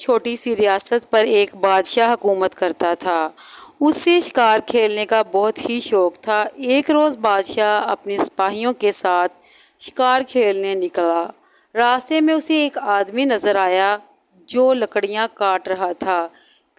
چھوٹی سی ریاست پر ایک بادشاہ حکومت کرتا تھا۔ اسے شکار کھیلنے کا بہت ہی شوق تھا۔ ایک روز بادشاہ اپنے سپاہیوں کے ساتھ شکار کھیلنے نکلا۔ راستے میں اسے ایک آدمی نظر آیا جو لکڑیاں کاٹ رہا تھا۔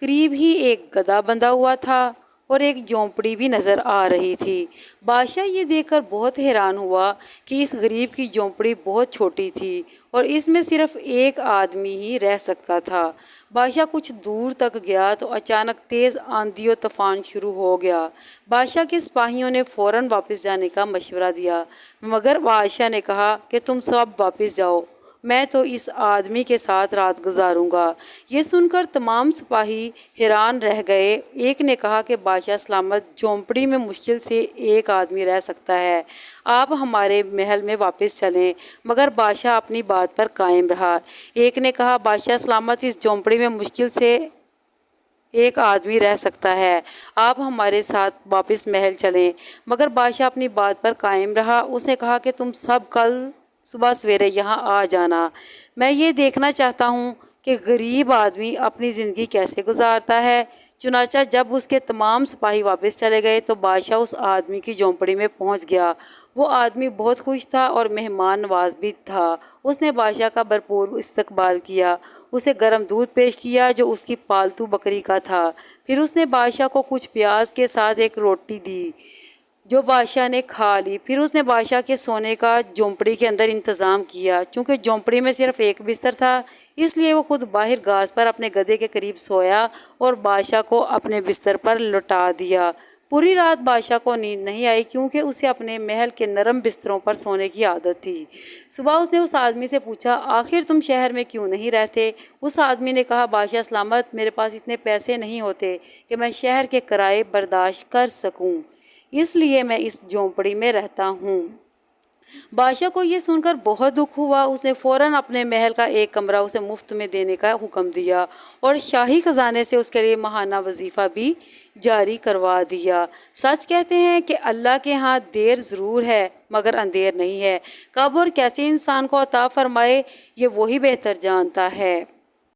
قریب ہی ایک گدھا بندھا ہوا تھا اور ایک جھونپڑی بھی نظر آ رہی تھی۔ بادشاہ یہ دیکھ کر بہت حیران ہوا کہ اس غریب کی جھونپڑی بہت چھوٹی تھی اور اس میں صرف ایک آدمی ہی رہ سکتا تھا۔ بادشاہ کچھ دور تک گیا تو اچانک تیز آندھی و طوفان شروع ہو گیا۔ بادشاہ کے سپاہیوں نے فوراً واپس جانے کا مشورہ دیا، مگر بادشاہ نے کہا کہ تم سب واپس جاؤ، میں تو اس آدمی کے ساتھ رات گزاروں گا۔ یہ سن کر تمام سپاہی حیران رہ گئے۔ ایک نے کہا کہ بادشاہ سلامت، جھونپڑی میں مشکل سے ایک آدمی رہ سکتا ہے، آپ ہمارے محل میں واپس چلیں۔ مگر بادشاہ اپنی بات پر قائم رہا۔ ایک نے کہا بادشاہ سلامت، اس جھونپڑی میں مشکل سے ایک آدمی رہ سکتا ہے، آپ ہمارے ساتھ واپس محل چلیں۔ مگر بادشاہ اپنی بات پر قائم رہا۔ اس نے کہا کہ تم سب کل صبح سویرے یہاں آ جانا، میں یہ دیکھنا چاہتا ہوں کہ غریب آدمی اپنی زندگی کیسے گزارتا ہے۔ چنانچہ جب اس کے تمام سپاہی واپس چلے گئے تو بادشاہ اس آدمی کی جھونپڑی میں پہنچ گیا۔ وہ آدمی بہت خوش تھا اور مہمان نواز بھی تھا۔ اس نے بادشاہ کا بھرپور استقبال کیا، اسے گرم دودھ پیش کیا جو اس کی پالتو بکری کا تھا۔ پھر اس نے بادشاہ کو کچھ پیاز کے ساتھ ایک روٹی دی جو بادشاہ نے کھا لی۔ پھر اس نے بادشاہ کے سونے کا جھونپڑی کے اندر انتظام کیا۔ چونکہ جھونپڑی میں صرف ایک بستر تھا، اس لیے وہ خود باہر گھاس پر اپنے گدھے کے قریب سویا اور بادشاہ کو اپنے بستر پر لٹا دیا۔ پوری رات بادشاہ کو نیند نہیں آئی کیونکہ اسے اپنے محل کے نرم بستروں پر سونے کی عادت تھی۔ صبح اس نے اس آدمی سے پوچھا، آخر تم شہر میں کیوں نہیں رہتے؟ اس آدمی نے کہا، بادشاہ سلامت، میرے پاس اتنے پیسے نہیں ہوتے کہ میں شہر کے کرائے برداشت کر سکوں، اس لیے میں اس جھونپڑی میں رہتا ہوں۔ بادشاہ کو یہ سن کر بہت دکھ ہوا۔ اس نے فوراً اپنے محل کا ایک کمرہ اسے مفت میں دینے کا حکم دیا اور شاہی خزانے سے اس کے لیے ماہانہ وظیفہ بھی جاری کروا دیا۔ سچ کہتے ہیں کہ اللہ کے ہاں دیر ضرور ہے مگر اندھیر نہیں ہے۔ کب اور کیسے انسان کو عطا فرمائے یہ وہی بہتر جانتا ہے۔